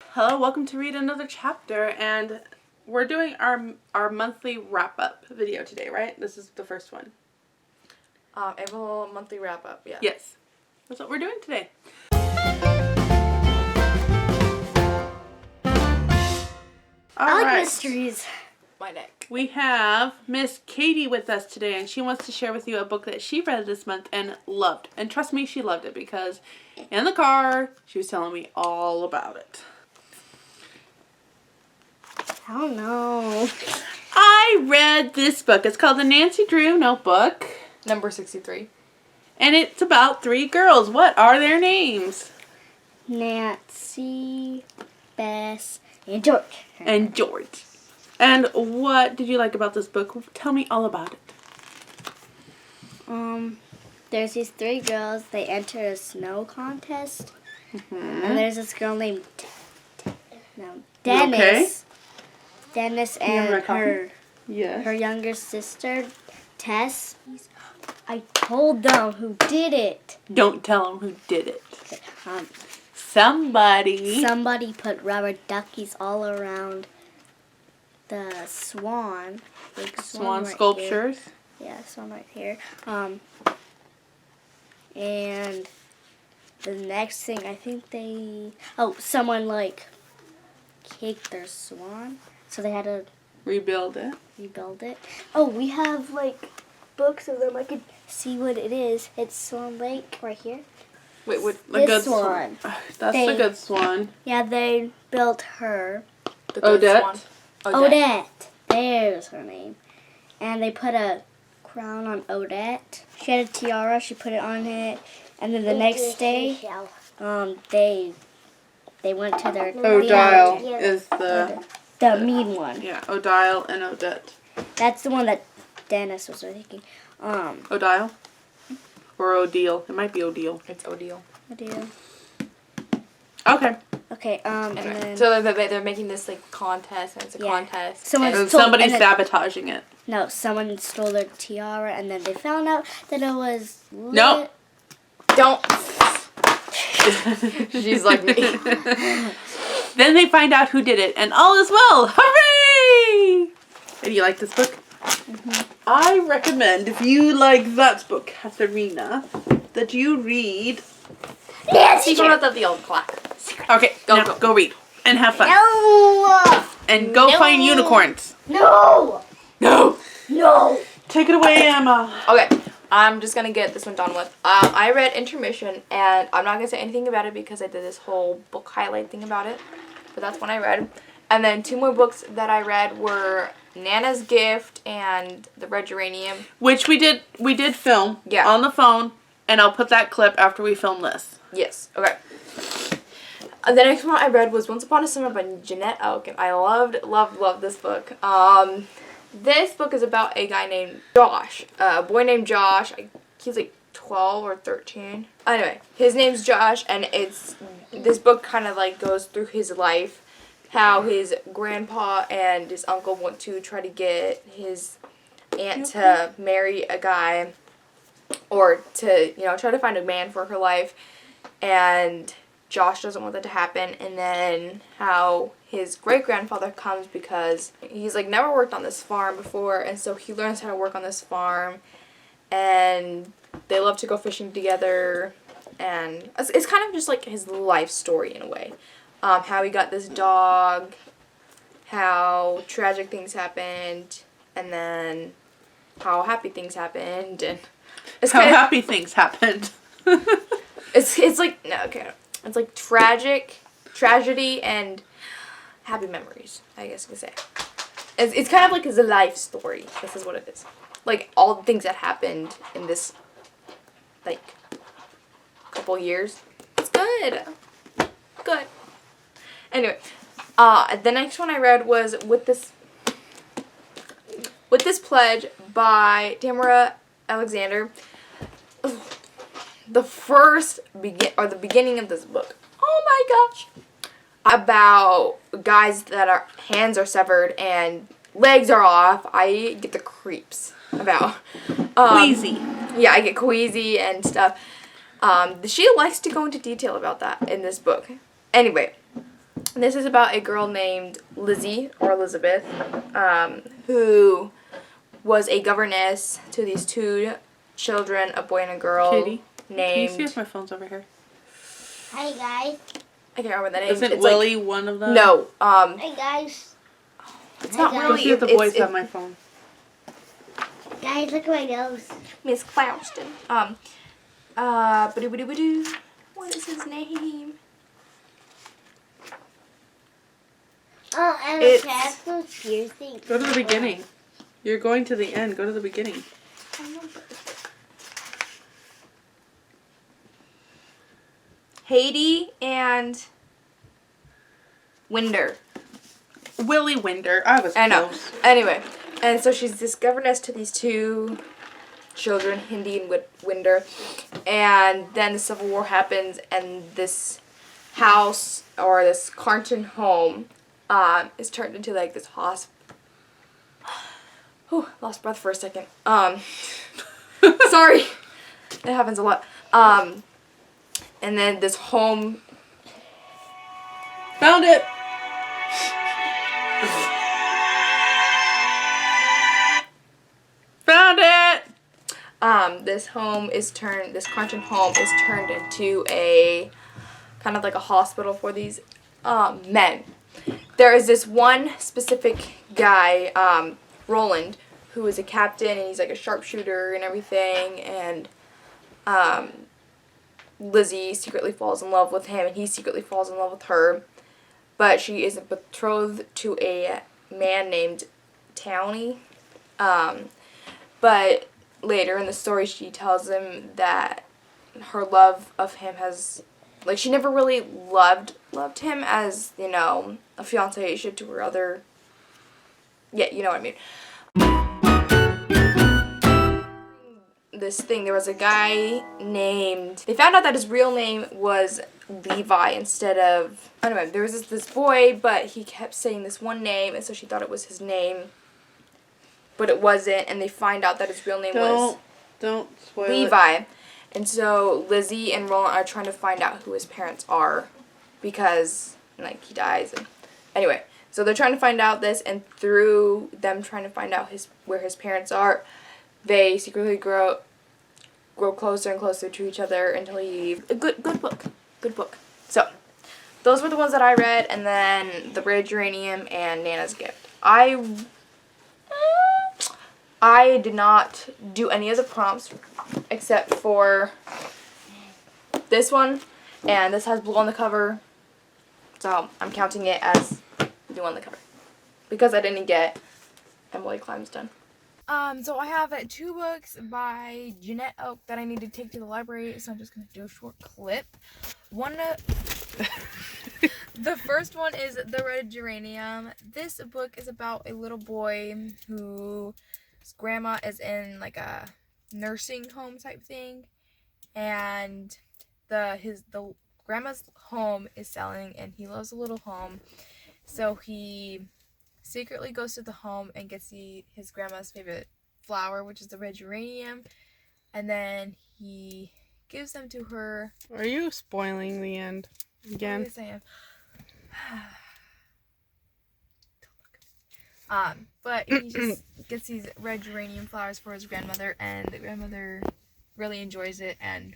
Hello, welcome to read another chapter, and we're doing our monthly wrap-up video today, right? This is the first one. April monthly wrap-up, yeah. Yes. That's what we're doing today. I like mysteries. My neck. We have Miss Katie with us today, and she wants to share with you a book that she read this month and loved. And trust me, she loved it because in the car, she was telling me all about it. I don't know. I read this book. It's called The Nancy Drew Notebook. Number 63. And it's about 3 girls. What are their names? Nancy, Bess, and George. And George. And what did you like about this book? Tell me all about it. There's these 3 girls. They enter a snow contest. And there's this girl named Dennis. Okay. Dennis you have and her Yes. her younger sister, Tess. I told them who did it. Don't tell them who did it. Somebody Somebody. put rubber duckies all around the swan. Big Swan right sculptures. Here. Yeah, swan right here. And the next thing, I think someone caked their swan, so they had to Rebuild it. rebuild it. Oh, we have books of them. I could see what it is. It's Swan Lake right here. Wait, what? This good swan. That's the good swan. Yeah, they built her. The good Odette. swan. Odette. There's her name. And they put a crown on Odette. She had a tiara. She put it on it. And then the next day, they went to their Odile is the mean one. Yeah, Odile and Odette. That's the one that Dennis was thinking. Odile? Or Odile. It might be Odile. It's Odile. Odile. Okay. Okay. And Anyway, then so they're making this contest, and it's a contest. And somebody's sabotaging it. no, someone stole their tiara, and then they found out that it was Nope. Don't. She's like me. Then they find out who did it, and all is well. Hooray! And you like this book? I recommend, if you like that book, Katharina, that you read... Secret of the Old Clock. Okay, go read. And have fun. No! And go find unicorns. No! No! No! Take it away, Emma. Okay, I'm just gonna get this one done with. I read Intermission, and I'm not gonna say anything about it because I did this whole book highlight thing about it. But that's one I read. And then 2 more books that I read were Nana's Gift and The Red Geranium. Which we did film on the phone, and I'll put that clip after we film this. Yes, okay. The next one I read was Once Upon a Summer by Jeanette Oak, and I loved this book. This book is about a guy named Josh, a boy named Josh. He's 12 or 13. Anyway, his name's Josh, and this book kind of goes through his life, how his grandpa and his uncle want to try to get his aunt to marry a guy, or to try to find a man for her life, and Josh doesn't want that to happen. And then how his great-grandfather comes because he's never worked on this farm before, and so he learns how to work on this farm, and they love to go fishing together, and it's kind of just his life story in a way. How he got this dog, how tragic things happened, and then how happy things happened, and it's happy things happened. It's tragic, tragedy, and happy memories, I guess you could say. It's kind of his life story. This is what it is. All the things that happened in this, couple years. It's good. Good. Anyway, the next one I read was With This Pledge by Tamara Alexander. The beginning of this book. Oh my gosh. About guys that our hands are severed and legs are off. I get the creeps about. Queasy. Yeah, I get queasy and stuff. She likes to go into detail about that in this book. Anyway, This is about a girl named Lizzie, or Elizabeth, who was a governess to these 2 children, a boy and a girl. Katie, named... can you see if my phone's over here? Hi guys. I can't remember the name. Isn't it's Willie one of them? No. Hi guys. It's not Hi, Go Willie. see if the boys have my phone. Guys, look at my nose. Miss Clouston. What is his name? Oh, and It's- the castle's piercing. Go to the beginning. You're going to the end. Go to the beginning. Haiti and Winder. Willie Winder. I was I know. close. Anyway, and so she's this governess to these 2 children, Hindi and Winder, and then the Civil War happens, and this house, or this Carnton home, is turned into like this hospital. Whew, lost breath for a second. Sorry. It happens a lot. And then this home. Found it. Found it. This Carnton home is turned into a kind of like a hospital for these men. There is this one specific guy, Roland, who is a captain, and he's like a sharpshooter and everything, and Lizzie secretly falls in love with him, and he secretly falls in love with her, but she is betrothed to a man named Townie. But later in the story, she tells him that her love of him has, like, she never really loved him as, you know, a fiancé should to her other, yeah, you know what I mean. This thing, there was a guy named, they found out that his real name was Levi instead of, anyway, there was this boy, but he kept saying this one name, and so she thought it was his name, but it wasn't, and they find out that his real name was Don't spoil Levi. it. And so Lizzie and Roland are trying to find out who his parents are, because, like, he dies, and anyway, so they're trying to find out this, and through them trying to find out where his parents are, they secretly grow closer and closer to each other until a good book. So those were the ones that I read, and then The Red Geranium and Nana's Gift. I did not do any of the prompts except for this one, and this has blue on the cover, so I'm counting it as blue on the cover because I didn't get Emily Climbs done. So I have 2 books by Jeanette Oak that I need to take to the library, so I'm just going to do a short clip. The first one is The Red Geranium. This book is about a little boy whose grandma is in like a nursing home type thing, and the grandma's home is selling, and he loves the little home, so he secretly goes to the home and gets his grandma's favorite flower, which is the red geranium, and then he gives them to her. Are you spoiling the end again? Yes, I am. But he just gets these red geranium flowers for his grandmother, and the grandmother really enjoys it, and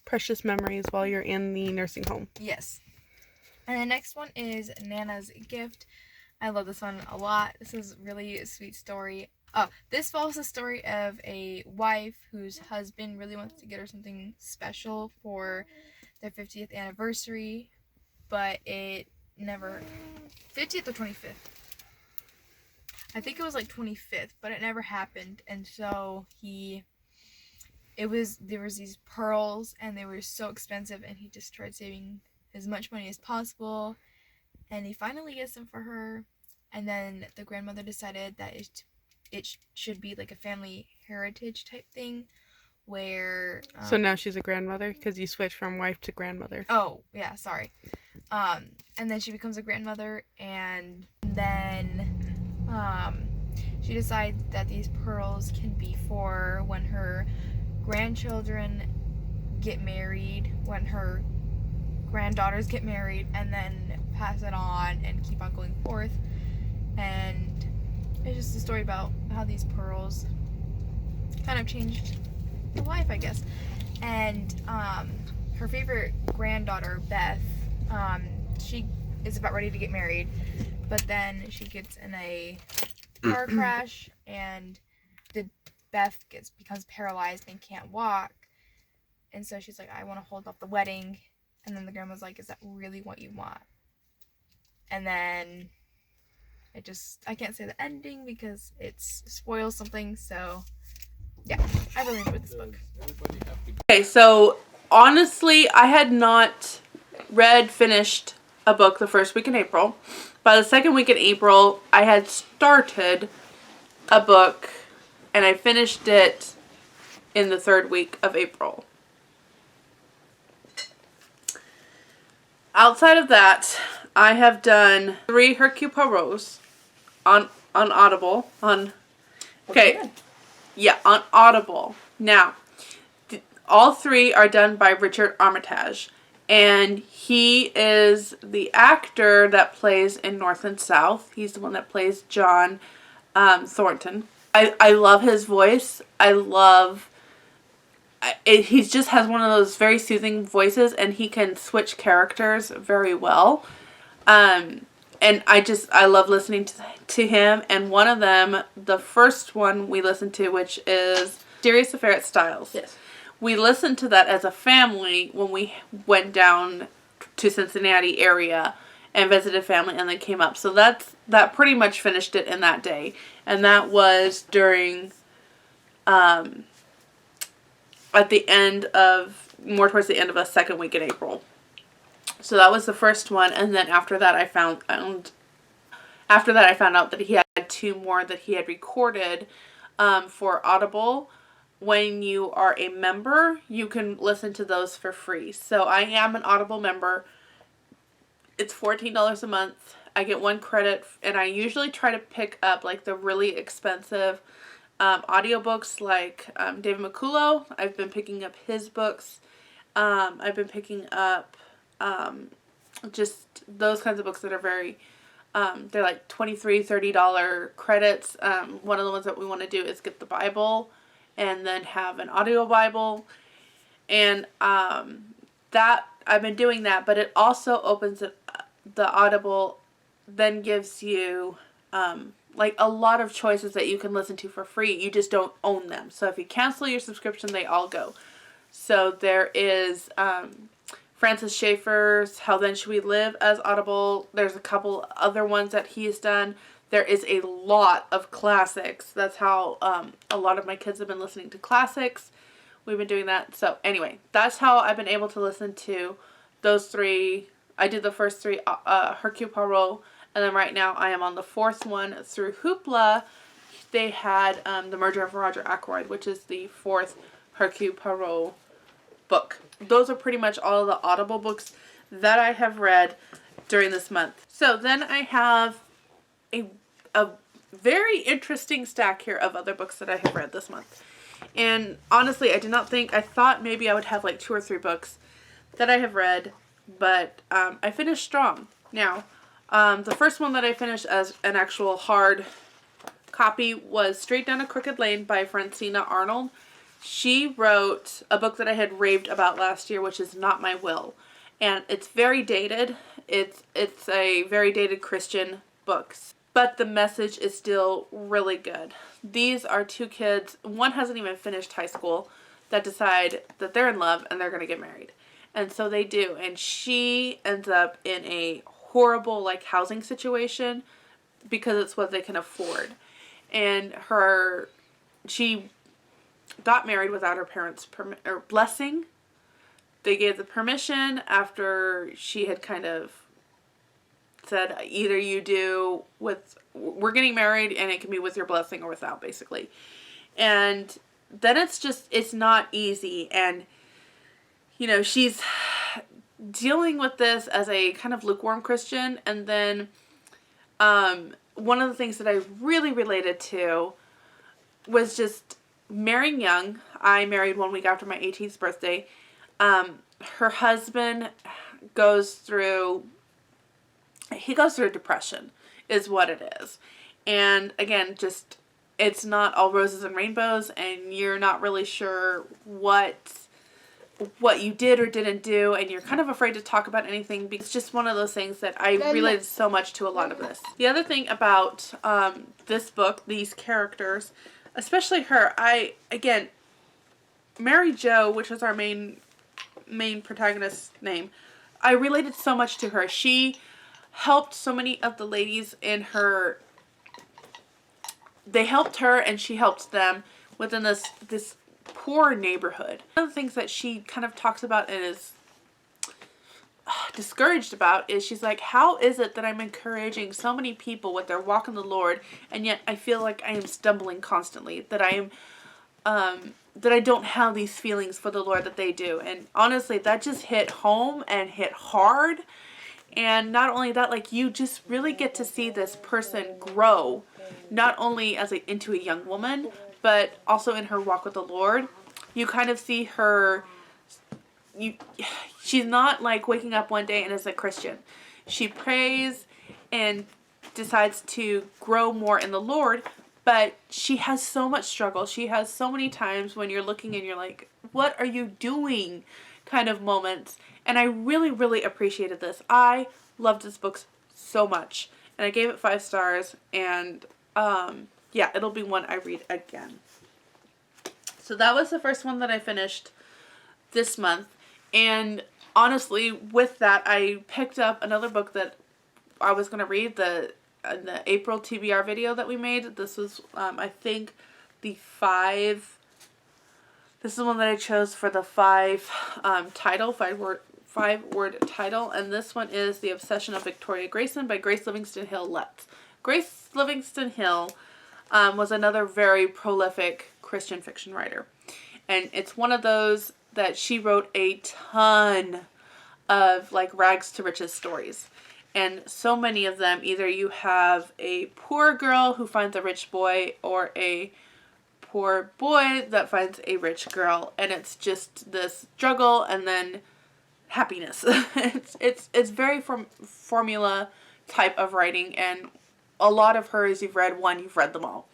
Precious memories while you're in the nursing home. yes. And the next one is Nana's Gift. I love this one a lot. This is really a sweet story. This follows the story of a wife whose husband really wants to get her something special for their 50th anniversary, but it never, 50th or 25th? I think it was like 25th, but it never happened, and so there was these pearls, and they were so expensive, and he just tried saving as much money as possible, and he finally gets them for her, and then the grandmother decided that it should be like a family heritage type thing, where So now she's a grandmother because you switched from wife to grandmother. oh yeah, sorry. And then she becomes a grandmother, and then she decides that these pearls can be for when her grandchildren get married, when her granddaughters get married, and then pass it on and keep on going forth. And it's just a story about how these pearls kind of changed her life, I guess. And her favorite granddaughter, Beth, she is about ready to get married, but then she gets in a car crash, and Beth becomes paralyzed and can't walk. And so she's like, I want to hold off the wedding. And then the grandma's like, is that really what you want? And then I can't say the ending because it spoils something. So yeah, I really enjoyed this book. Okay, so honestly, I had not finished a book the first week in April. By the second week in April, I had started a book and I finished it in the third week of April. Outside of that, I have done 3 Hercule Poirots on Audible. On Audible. Now, all 3 are done by Richard Armitage, and he is the actor that plays in North and South. He's the one that plays John Thornton. I love his voice. He just has one of those very soothing voices, and he can switch characters very well. And I love listening to him. And one of them, the first one we listened to, which is Mysterious Affair at Styles. Yes. We listened to that as a family when we went down to Cincinnati area and visited family, and then came up. So that pretty much finished it in that day. And that was during at the end of, more towards the end of the second week in April. So that was the first one, and then after that I found out that he had 2 more that he had recorded for Audible. When you are a member, you can listen to those for free. So I am an Audible member. It's $14 a month. I get 1 credit, and I usually try to pick up like the really expensive audiobooks, like David McCullough. I've been picking up his books. I've been picking up just those kinds of books that are very, they're like $23, $30 credits. One of the ones that we want to do is get the Bible and then have an audio Bible. And that I've been doing that, but it also opens it, the Audible then gives you like a lot of choices that you can listen to for free. You just don't own them. So if you cancel your subscription, they all go. So there is Francis Schaeffer's How Then Should We Live as Audible. There's a couple other ones that he's done. There is a lot of classics. That's how a lot of my kids have been listening to classics. We've been doing that. So anyway, that's how I've been able to listen to those 3. I did the first 3 Hercule Poirot, and then right now I am on the 4th one through Hoopla. They had The Murder of Roger Ackroyd, which is the 4th Hercule Poirot book. Those are pretty much all of the Audible books that I have read during this month. So then I have a very interesting stack here of other books that I have read this month. And honestly, I thought maybe I would have like 2 or 3 books that I have read, but I finished strong. Now, the first one that I finished as an actual hard copy was Straight Down a Crooked Lane by Francina Arnold. She wrote a book that I had raved about last year, which is Not My Will. And it's very dated. It's a very dated Christian book. But the message is still really good. These are 2 kids, one hasn't even finished high school, that decide that they're in love and they're going to get married. And so they do. And she ends up in a horrible like housing situation because it's what they can afford. And she got married without her parents' blessing. They gave the permission after she had kind of said, either you do we're getting married and it can be with your blessing or without, basically. And then it's not easy. And, you know, she's dealing with this as a kind of lukewarm Christian. And then one of the things that I really related to was just marrying young. I married 1 week after my 18th birthday. Her husband goes through he goes through depression is what it is. And again, just, it's not all roses and rainbows, and you're not really sure what you did or didn't do, and you're kind of afraid to talk about anything because it's just one of those things that I related so much to a lot of this. The other thing about this book, these characters, especially her, again, Mary Jo, which was our main protagonist's name, I related so much to her. She helped so many of the ladies in her, they helped her and she helped them within this poor neighborhood. One of the things that she kind of talks about and is discouraged about is she's like, how is it that I'm encouraging so many people with their walk in the Lord, and yet I feel like I am stumbling constantly, that I am that I don't have these feelings for the Lord that they do. And honestly, that just hit home and hit hard. And not only that, like, you just really get to see this person grow, not only as into a young woman, but also in her walk with the Lord. You kind of see her, she's not like waking up one day and is a Christian. She prays and decides to grow more in the Lord, but she has so much struggle. She has so many times when you're looking and you're like, what are you doing? Kind of moments. And I really, really appreciated this. I loved this book so much. And I gave it 5 stars. And yeah, it'll be one I read again. So that was the first one that I finished this month. And honestly, with that, I picked up another book that I was going to read, the April TBR video that we made. This was, I think, the 5... This is the one that I chose for the 5-word title, and this one is The Obsession of Victoria Grayson by Grace Livingston Hill Lutz. Grace Livingston Hill was another very prolific Christian fiction writer, and it's one of those that she wrote a ton of like rags to riches stories, and so many of them, either you have a poor girl who finds a rich boy or a poor boy that finds a rich girl, and it's just this struggle and then happiness. it's very formula type of writing, and a lot of hers, you've read one, you've read them all.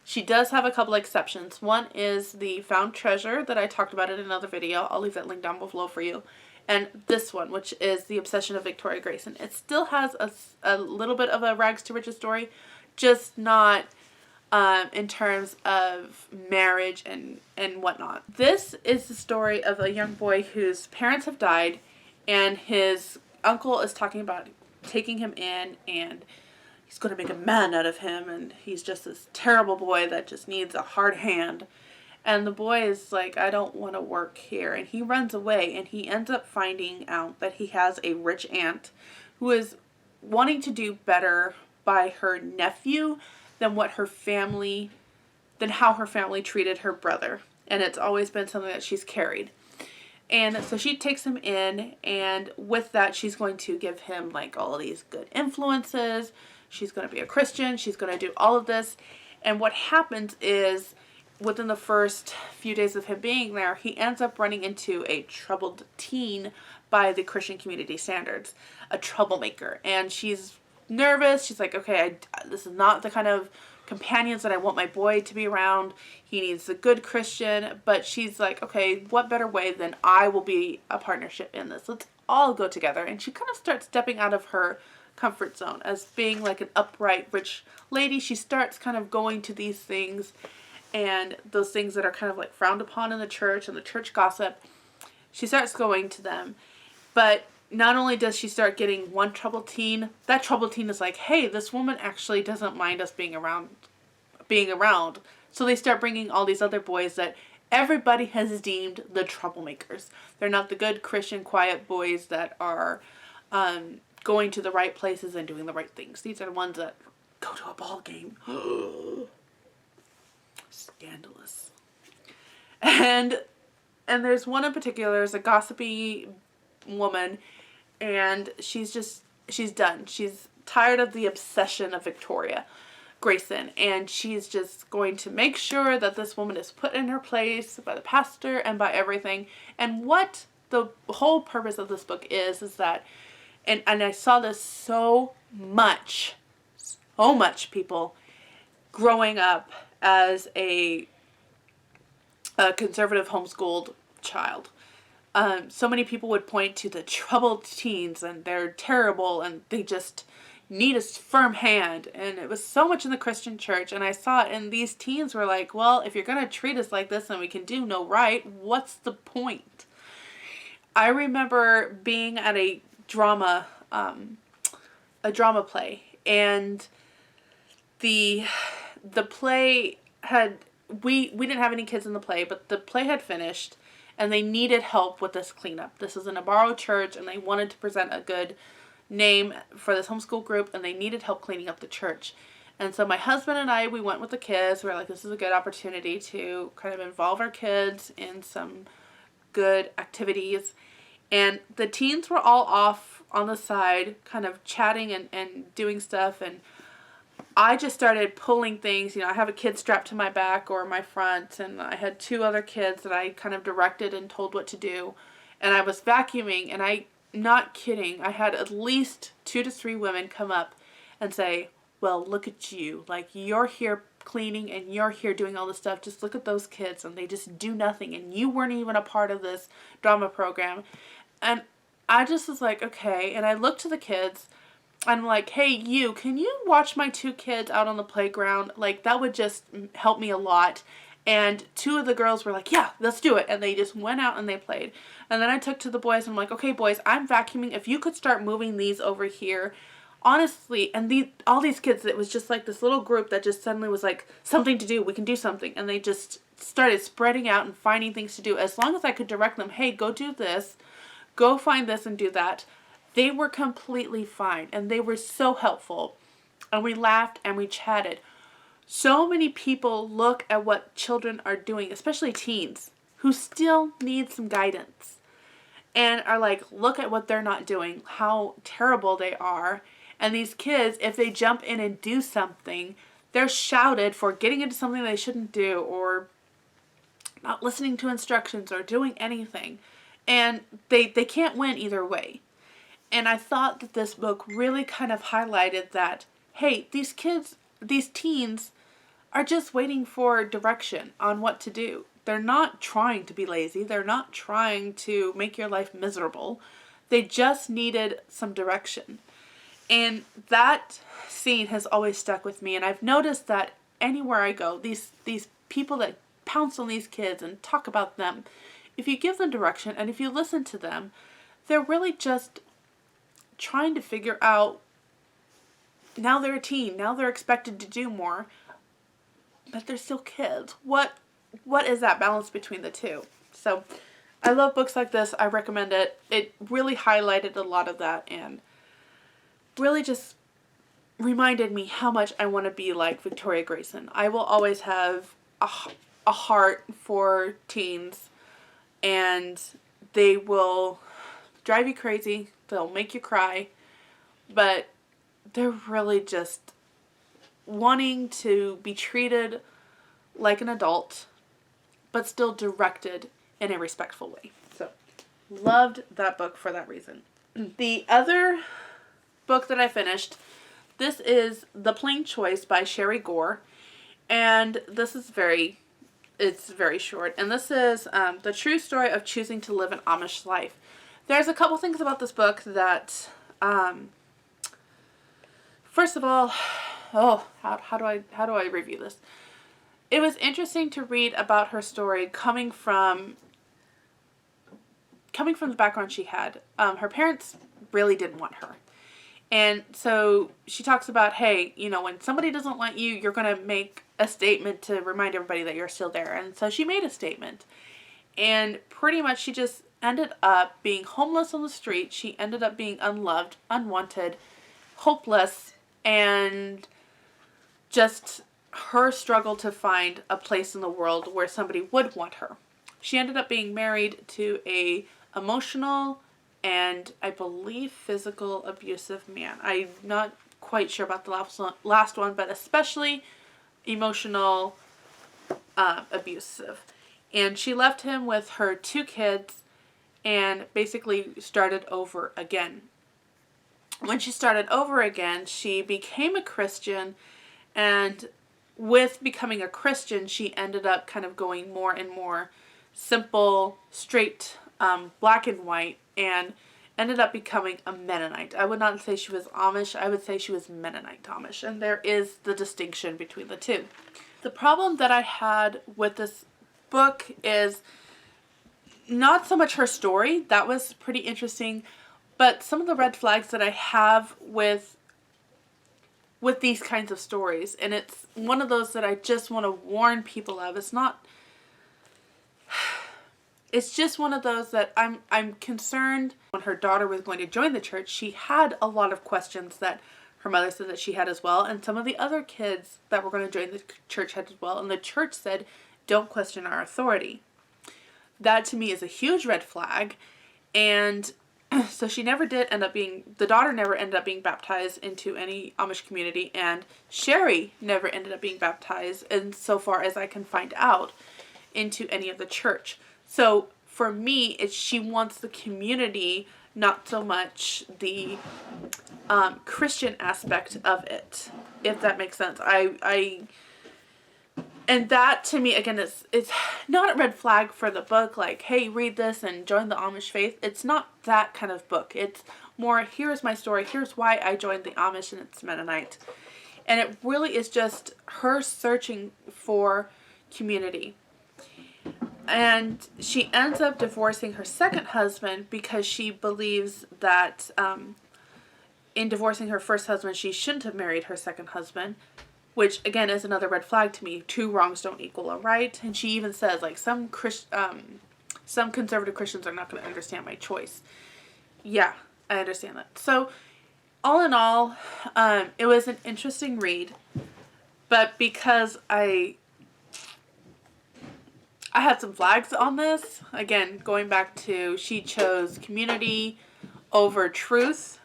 She does have a couple exceptions. One is the Found Treasure that I talked about in another video. I'll leave that link down below for you. And this one, which is The Obsession of Victoria Grayson. It still has a little bit of a rags to riches story, just not in terms of marriage and whatnot. This is the story of a young boy whose parents have died, and his uncle is talking about taking him in, and he's going to make a man out of him, and he's just this terrible boy that just needs a hard hand. And the boy is like, I don't want to work here, and he runs away, and he ends up finding out that he has a rich aunt who is wanting to do better by her nephew than how her family treated her brother. And it's always been something that she's carried. And so she takes him in, and with that, she's going to give him like all of these good influences. She's going to be a Christian. She's going to do all of this. And what happens is, within the first few days of him being there, he ends up running into a troubled teen by the Christian community standards, a troublemaker. And she's nervous. She's like, okay, this is not the kind of companions that I want my boy to be around. He needs a good Christian. But she's like, okay, what better way than I will be a partnership in this? Let's all go together. And she kind of starts stepping out of her comfort zone as being like an upright, rich lady. She starts kind of going to these things, and those things that are kind of like frowned upon in the church and the church gossip. She starts going to them. But not only does she start getting one troubled teen, that troubled teen is like, hey, this woman actually doesn't mind us being around. So they start bringing all these other boys that everybody has deemed the troublemakers. They're not the good Christian quiet boys that are going to the right places and doing the right things. These are the ones that go to a ball game. Scandalous. And there's one in particular, there's a gossipy woman, and she's done. She's tired of the obsession of Victoria Grayson, and she's just going to make sure that this woman is put in her place by the pastor and by everything. And what the whole purpose of this book is that, and I saw this so much, so much, people, growing up as a conservative homeschooled child. So many people would point to the troubled teens and they're terrible and they just need a firm hand. And it was so much in the Christian church. And I saw it, and these teens were like, well, if you're going to treat us like this and we can do no right, what's the point? I remember being at a drama play, and the play had, we didn't have any kids in the play, but the play had finished and they needed help with this cleanup. This was in a borrowed church and they wanted to present a good name for this homeschool group, and they needed help cleaning up the church. And so my husband and I, we went with the kids. We were like, this is a good opportunity to kind of involve our kids in some good activities. And the teens were all off on the side, kind of chatting and doing stuff. And I just started pulling things. You know, I have a kid strapped to my back or my front, and I had 2 other kids that I kind of directed and told what to do. And I was vacuuming, and not kidding, I had at least 2 to 3 women come up and say, well, look at you. Like, you're here cleaning and you're here doing all this stuff. Just look at those kids, and they just do nothing. And you weren't even a part of this drama program. And I just was like, okay. And I looked to the kids. I'm like, hey, you, can you watch my 2 kids out on the playground? Like, that would just help me a lot. And 2 of the girls were like, yeah, let's do it. And they just went out and they played. And then I took to the boys and I'm like, okay, boys, I'm vacuuming. If you could start moving these over here. Honestly, and all these kids, it was just like this little group that just suddenly was like, something to do, we can do something. And they just started spreading out and finding things to do. As long as I could direct them, hey, go do this, go find this and do that. They were completely fine, and they were so helpful. And we laughed and we chatted. So many people look at what children are doing, especially teens, who still need some guidance. And are like, look at what they're not doing, how terrible they are. And these kids, if they jump in and do something, they're shouted for getting into something they shouldn't do, or not listening to instructions, or doing anything. And they can't win either way. And I thought that this book really kind of highlighted that, hey, these kids, these teens are just waiting for direction on what to do. They're not trying to be lazy. They're not trying to make your life miserable. They just needed some direction. And that scene has always stuck with me. And I've noticed that anywhere I go, these people that pounce on these kids and talk about them, if you give them direction and if you listen to them, they're really just trying to figure out, now they're a teen, now they're expected to do more, but they're still kids. What is that balance between the two? So I love books like this. I recommend it. It really highlighted a lot of that and really just reminded me how much I want to be like Victoria Grayson. I will always have a heart for teens, and they will drive you crazy. They'll make you cry, but they're really just wanting to be treated like an adult, but still directed in a respectful way. So, loved that book for that reason. The other book that I finished, this is The Plain Choice by Sherry Gore, and this is it's very short, and this is the true story of choosing to live an Amish life. There's a couple things about this book that, first of all, how do I review this? It was interesting to read about her story coming from the background she had. Her parents really didn't want her. And so she talks about, hey, you know, when somebody doesn't want you, you're going to make a statement to remind everybody that you're still there. And so she made a statement. And pretty much she just ended up being homeless on the street. She ended up being unloved, unwanted, hopeless, and just her struggle to find a place in the world where somebody would want her. She ended up being married to a emotional and I believe physical abusive man. I'm not quite sure about the last one, but especially emotional abusive. And she left him with her 2 kids and basically started over again. when she started over again, she became a Christian, and with becoming a Christian, she ended up kind of going more and more simple, straight, black and white, and ended up becoming a Mennonite. I would not say she was Amish, I would say she was Mennonite Amish, and there is the distinction between the two. The problem that I had with this book is not so much her story, that was pretty interesting, but some of the red flags that I have with these kinds of stories. And it's one of those that I just want to warn people of. It's just one of those that I'm concerned. When her daughter was going to join the church, she had a lot of questions that her mother said that she had as well. And some of the other kids that were going to join the church had as well. And the church said, don't question our authority. That to me is a huge red flag. And so she never did end up being, the daughter never ended up being baptized into any Amish community, and Sherry never ended up being baptized, and so far as I can find out, into any of the church. So for me, she wants the community, not so much the Christian aspect of it, if that makes sense. And that, to me, again, it's not a red flag for the book, like, hey, read this and join the Amish faith. It's not that kind of book. It's more, here's my story, here's why I joined the Amish and it's Mennonite. And it really is just her searching for community. And she ends up divorcing her second husband because she believes that in divorcing her first husband, she shouldn't have married her second husband. Which, again, is another red flag to me. 2 wrongs don't equal a right. And she even says, like, some conservative Christians are not going to understand my choice. Yeah, I understand that. So, all in all, it was an interesting read. But because I had some flags on this, again, going back to she chose community over truth.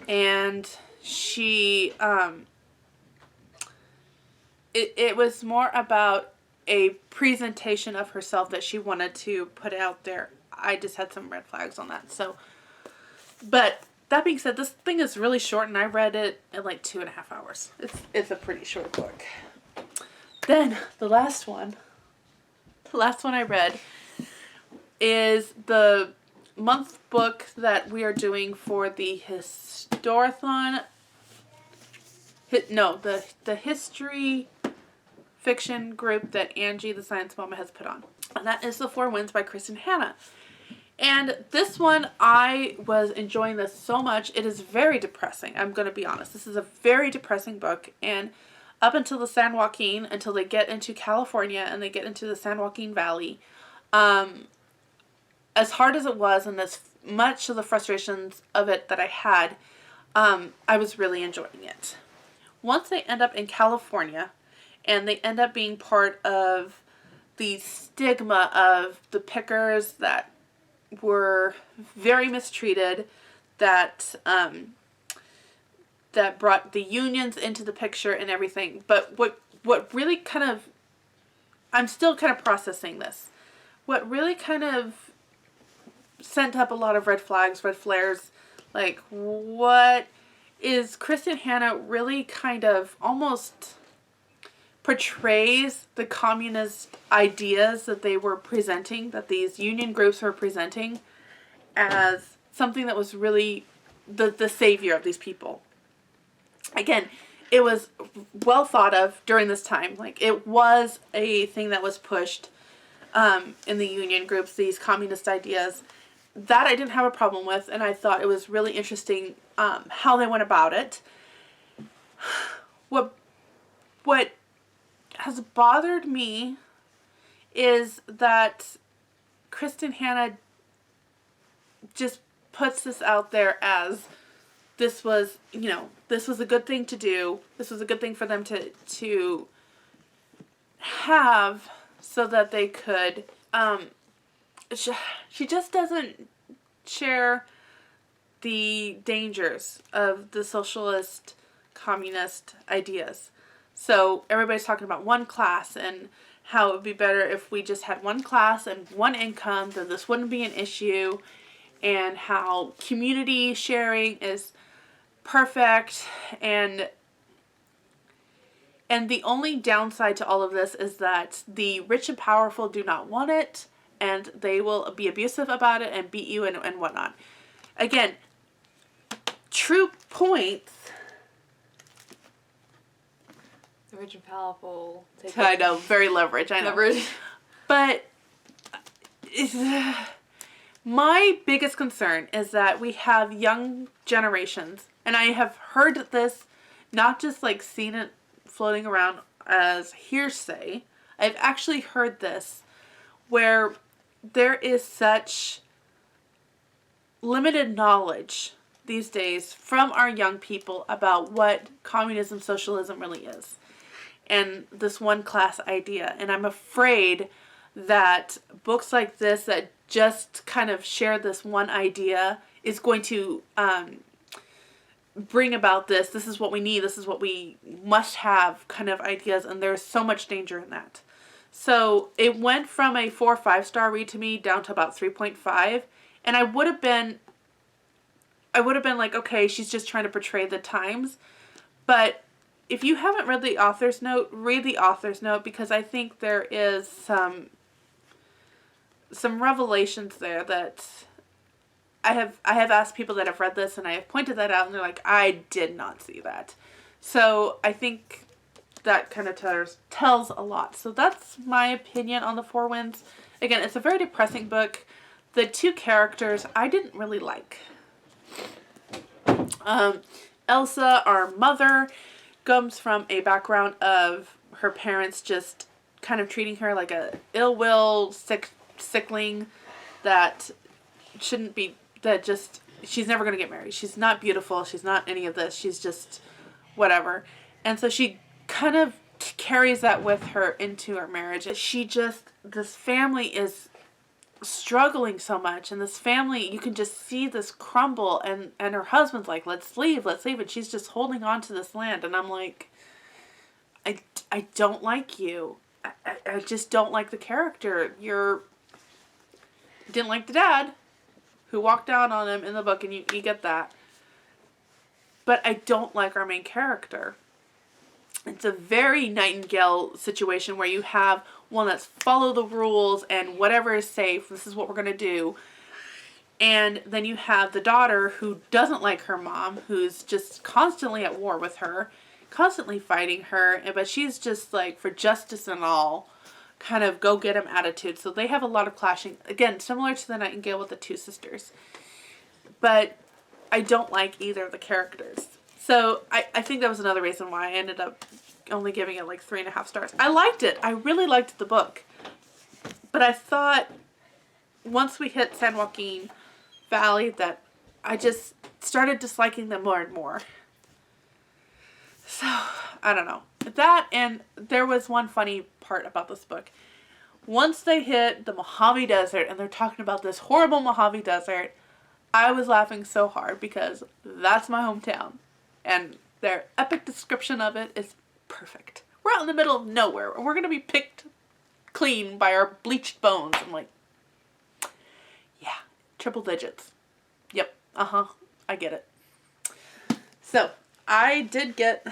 And she... It was more about a presentation of herself that she wanted to put out there. I just had some red flags on that. So, but that being said, this thing is really short, and I read it in like 2.5 hours. It's a pretty short book. Then the last one I read is the month book that we are doing for the Historathon. The history fiction group that Angie, the Science Mama, has put on. And that is The Four Winds by Kristen Hanna. And this one, I was enjoying this so much. It is very depressing. I'm going to be honest. This is a very depressing book. And up until the San Joaquin, until they get into California and they get into the San Joaquin Valley, as hard as it was and as much of the frustrations of it that I had, I was really enjoying it. Once they end up in California, and they end up being part of the stigma of the pickers that were very mistreated, that brought the unions into the picture and everything. But what really kind of, I'm still kind of processing this. What really kind of sent up a lot of red flags, red flares, like, what is Kristen Hanna really kind of almost portrays the communist ideas that they were presenting, that these union groups were presenting, as something that was really the savior of these people. Again, it was well thought of during this time. Like, it was a thing that was pushed in the union groups, these communist ideas. That I didn't have a problem with, and I thought it was really interesting how they went about it. What has bothered me is that Kristen Hanna just puts this out there as this was a good thing to do. This was a good thing for them to have so that they could, she just doesn't share the dangers of the socialist, communist ideas. So everybody's talking about one class and how it would be better if we just had one class and one income, then this wouldn't be an issue. and how community sharing is perfect, and the only downside to all of this is that the rich and powerful do not want it, and they will be abusive about it and beat you and whatnot. Again, true points. The rich and powerful. I know, very leverage, I know. Leverage. But my biggest concern is that we have young generations, and I have heard this, not just like seen it floating around as hearsay. I've actually heard this where there is such limited knowledge these days from our young people about what communism, socialism really is, and this one class idea. And I'm afraid that books like this that just kind of share this one idea is going to bring about this is what we need, this is what we must have kind of ideas, and there's so much danger in that. So it went from a 4 or 5 star read to me down to about 3.5, and I would have been like, okay, she's just trying to portray the times. But if you haven't read the author's note, read the author's note, because I think there is some revelations there that I have asked people that have read this, and I have pointed that out, and they're like, I did not see that. So I think that kind of tells a lot. So that's my opinion on The Four Winds. Again, it's a very depressing book. The 2 characters I didn't really like. Elsa, our mother, comes from a background of her parents just kind of treating her like a ill-will sickling that shouldn't be, she's never going to get married. She's not beautiful. She's not any of this. She's just whatever. And so she kind of carries that with her into her marriage. This family is struggling so much, and this family, you can just see this crumble, and her husband's like, let's leave, and she's just holding on to this land, and I'm like, I don't like you. I just don't like the character. Didn't like the dad who walked out on him in the book, and you get that, but I don't like our main character. It's a very Nightingale situation where you have one that's follow the rules and whatever is safe, this is what we're going to do. And then you have the daughter who doesn't like her mom, who's just constantly at war with her, constantly fighting her, but she's just like for justice and all, kind of go get him attitude. So they have a lot of clashing. Again, similar to the Nightingale with the 2 sisters. But I don't like either of the characters. So I think that was another reason why I ended up only giving it like 3.5 stars. I liked it. I really liked the book. But I thought once we hit San Joaquin Valley that I just started disliking them more and more. So, I don't know. That, and there was one funny part about this book. Once they hit the Mojave Desert and they're talking about this horrible Mojave Desert, I was laughing so hard because that's my hometown. And their epic description of it is perfect. We're out in the middle of nowhere. And we're going to be picked clean by our bleached bones. I'm like, yeah, triple digits. Yep, I get it. So, I did get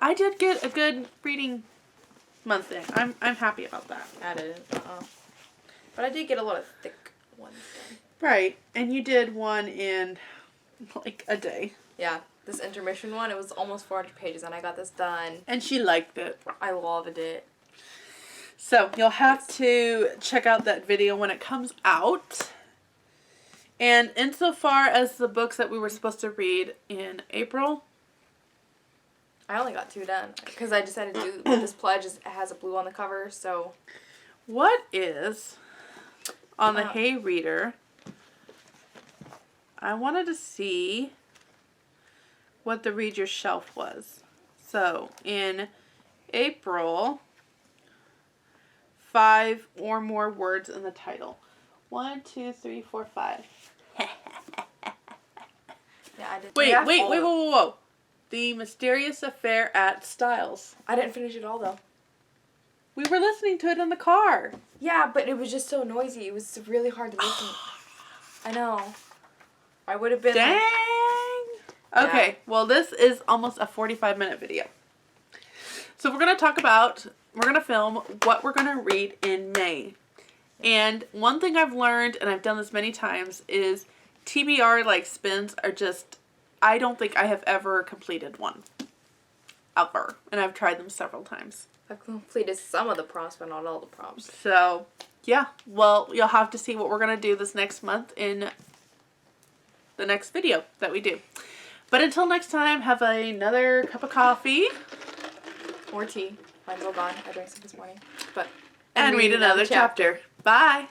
a good reading month in. I'm happy about that. I didn't. But I did get a lot of thick ones done. Right, and you did one in like a day. Yeah, this intermission one, it was almost 400 pages, and I got this done. And she liked it. I loved it. So, you'll have to check out that video when it comes out. And insofar as the books that we were supposed to read in April, I only got 2 done, because I decided to do this pledge. It has a blue on the cover, so. what is on the Hey Reader? I wanted to see what the Read Your Shelf was. So, in April, 5 or more words in the title. 1, 2, 3, 4, 5. Yeah, I did. Wait, whoa. The Mysterious Affair at Styles. I didn't finish it all, though. We were listening to it in the car. Yeah, but it was just so noisy. It was really hard to listen. I know. I would have been Dang. like, Okay, well this is almost a 45-minute video. So we're going to film what we're going to read in May. And one thing I've learned, and I've done this many times, is TBR like spins are just, I don't think I have ever completed one. Ever. And I've tried them several times. I've completed some of the prompts, but not all the prompts. So, yeah. Well, you'll have to see what we're going to do this next month in the next video that we do. But until next time, have another cup of coffee. Or tea. Mine's all gone. I drank some this morning. But And read another chapter. Bye.